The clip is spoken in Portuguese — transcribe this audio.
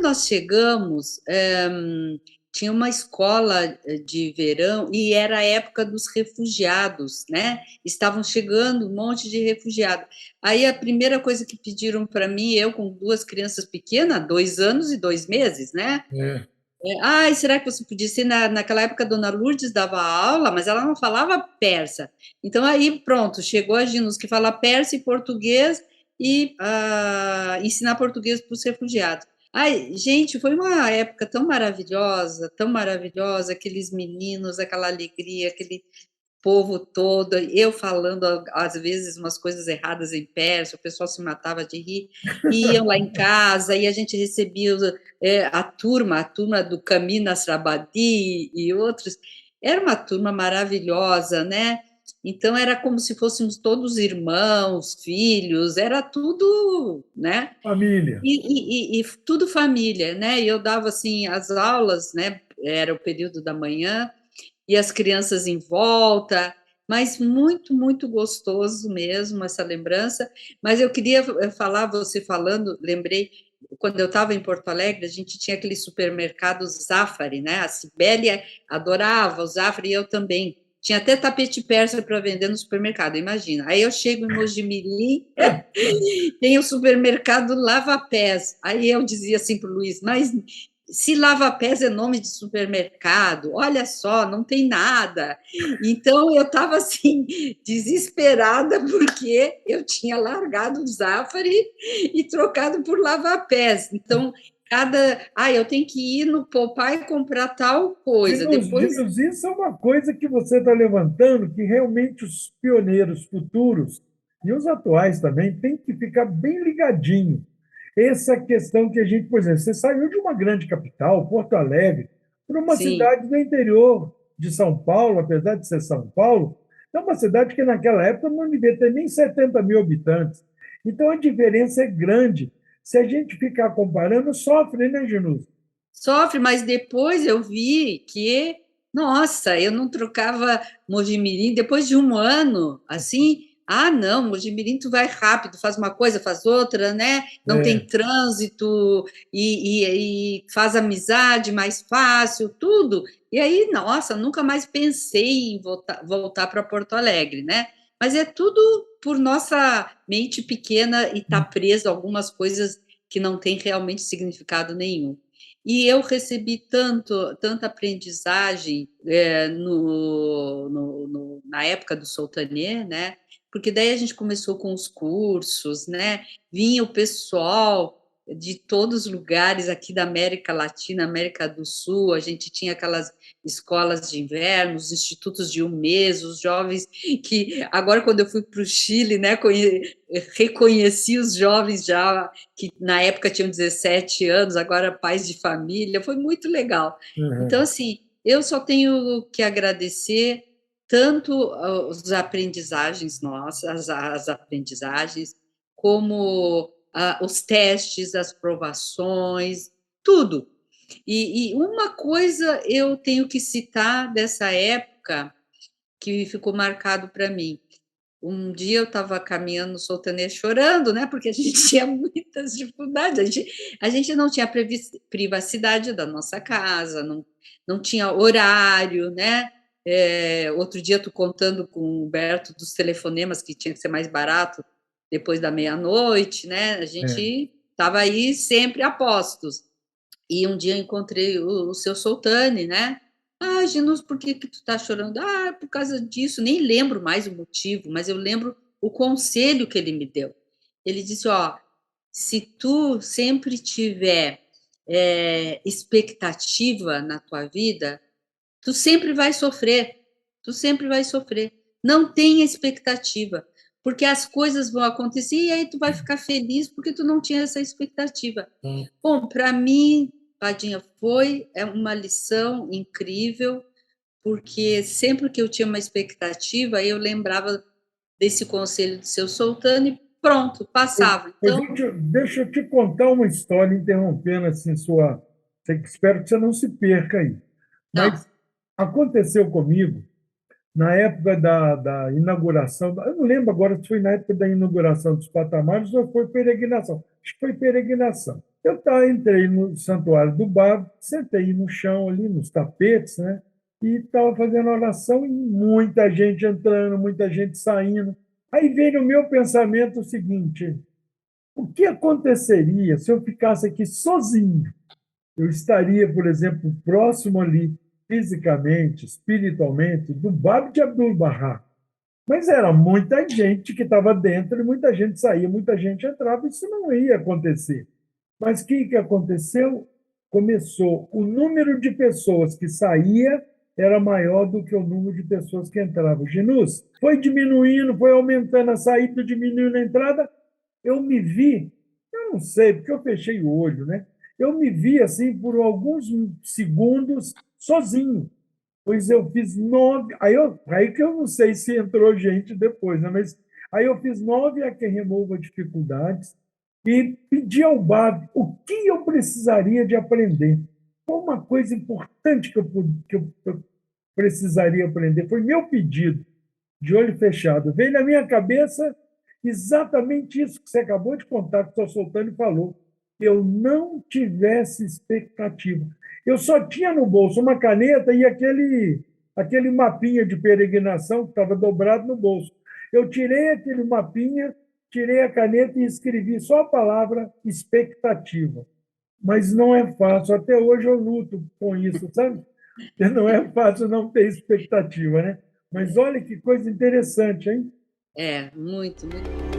nós chegamos, tinha uma escola de verão e era a época dos refugiados, né? Estavam chegando um monte de refugiados. Aí a primeira coisa que pediram para mim, eu com duas crianças pequenas, 2 anos e 2 meses, né? É. Ai, será que você podia ser naquela época a Dona Lourdes dava aula, mas ela não falava persa. Então aí pronto, chegou a Ginos que fala persa e português e ensinar português para os refugiados. Ai, gente, foi uma época tão maravilhosa, aqueles meninos, aquela alegria, aquele povo todo, eu falando às vezes umas coisas erradas em persa, o pessoal se matava de rir, e iam lá em casa, e a gente recebia a turma do Caminho Nasrabadi e outros, era uma turma maravilhosa, né? Então era como se fôssemos todos irmãos, filhos, era tudo, né? Família. E tudo família, né? E eu dava assim as aulas, né? Era o período da manhã, e as crianças em volta, mas muito, muito gostoso mesmo essa lembrança. Mas eu queria falar, você falando, lembrei, quando eu estava em Porto Alegre, a gente tinha aquele supermercado Zafari, né? A Cibélia adorava o Zafari e eu também. Tinha até tapete persa para vender no supermercado, imagina. Aí eu chego em Mojimirim, tem o supermercado Lava Pés. Aí eu dizia assim para o Luiz, mas se Lava Pés é nome de supermercado, olha só, não tem nada. Então eu estava assim, desesperada, porque eu tinha largado o Zafari e trocado por Lava Pés. Então, eu tenho que ir no Popeye comprar tal coisa. Depois, Dinos, isso é uma coisa que você está levantando, que realmente os pioneiros futuros e os atuais também têm que ficar bem ligadinho. Essa questão que a gente, por exemplo, você saiu de uma grande capital, Porto Alegre, para uma sim, cidade do interior de São Paulo, apesar de ser São Paulo, é uma cidade que naquela época não devia ter nem 70 mil habitantes. Então a diferença é grande. Se a gente ficar comparando, sofre, né, Janus? sofre, mas depois eu vi que, nossa, eu não trocava Mojimirim depois de um ano, assim, não, Mojimirim tu vai rápido, faz uma coisa, faz outra, né? Não tem É. trânsito e faz amizade mais fácil, tudo. E aí, nossa, nunca mais pensei em voltar para Porto Alegre, né? Mas é tudo por nossa mente pequena e tá preso a algumas coisas que não têm realmente significado nenhum. E eu recebi tanta aprendizagem na época do Soutanier, né? Porque daí a gente começou com os cursos, né? Vinha o pessoal de todos os lugares aqui da América Latina, América do Sul, a gente tinha aquelas escolas de inverno, os institutos de um mês, os jovens que agora quando eu fui para o Chile, né, reconheci os jovens já que na época tinham 17 anos, agora pais de família, foi muito legal. Então, Uhum. assim, eu só tenho que agradecer tanto as aprendizagens nossas, as aprendizagens, como os testes, as provações, tudo. E uma coisa eu tenho que citar dessa época que ficou marcado para mim. Um dia eu estava caminhando no Soltanê chorando, né? Porque a gente tinha muitas dificuldades. A gente não tinha privacidade da nossa casa, não tinha horário, né? Outro dia, tu contando com o Humberto dos telefonemas, que tinha que ser mais barato depois da meia-noite, né? A É. gente estava aí sempre a postos. E um dia eu encontrei o seu Soltane, né? Ginus, por que tu tá chorando? Por causa disso. Nem lembro mais o motivo, mas eu lembro o conselho que ele me deu. Ele disse, se tu sempre tiver expectativa na tua vida, tu sempre vai sofrer. Tu sempre vai sofrer. Não tenha expectativa, porque as coisas vão acontecer e aí tu vai ficar feliz porque tu não tinha essa expectativa. Bom, para mim, Padinha, foi uma lição incrível, porque sempre que eu tinha uma expectativa, eu lembrava desse conselho de seu Soltano e pronto, passava. Pois Então, deixa eu te contar uma história, interrompendo assim sua. Espero que você não se perca aí. não, Mas aconteceu comigo na época da inauguração. Eu não lembro agora se foi na época da inauguração dos patamares ou foi peregrinação. Acho que foi peregrinação. Entrei no santuário do bar, sentei no chão ali, nos tapetes, né? E estava fazendo oração e muita gente entrando, muita gente saindo. Aí veio no meu pensamento o seguinte: o que aconteceria se eu ficasse aqui sozinho? Eu estaria, por exemplo, próximo ali, fisicamente, espiritualmente, do Bab de Abdul-Bahá. Mas era muita gente que estava dentro e muita gente saía, muita gente entrava, isso não ia acontecer. Mas o que aconteceu? Começou, o número de pessoas que saía era maior do que o número de pessoas que entravam. Genus, foi diminuindo, foi aumentando a saída, diminuindo a entrada. Eu me vi, eu não sei, porque eu fechei o olho, né? Eu me vi assim por alguns segundos sozinho, pois eu fiz 9. Aí que eu não sei se entrou gente depois, né? Mas aí eu fiz 9 a que remova dificuldades e pedi ao Bab o que eu precisaria de aprender. Foi uma coisa importante que eu precisaria aprender. Foi meu pedido, de olho fechado. Veio na minha cabeça exatamente isso que você acabou de contar, que o Sr. Soltani falou. Eu não tivesse expectativa. Eu só tinha no bolso uma caneta e aquele mapinha de peregrinação que estava dobrado no bolso. Eu tirei aquele mapinha, tirei a caneta e escrevi só a palavra expectativa. Mas não é fácil. Até hoje eu luto com isso, sabe? Não é fácil não ter expectativa, né? Mas olha que coisa interessante, hein? É, muito, muito.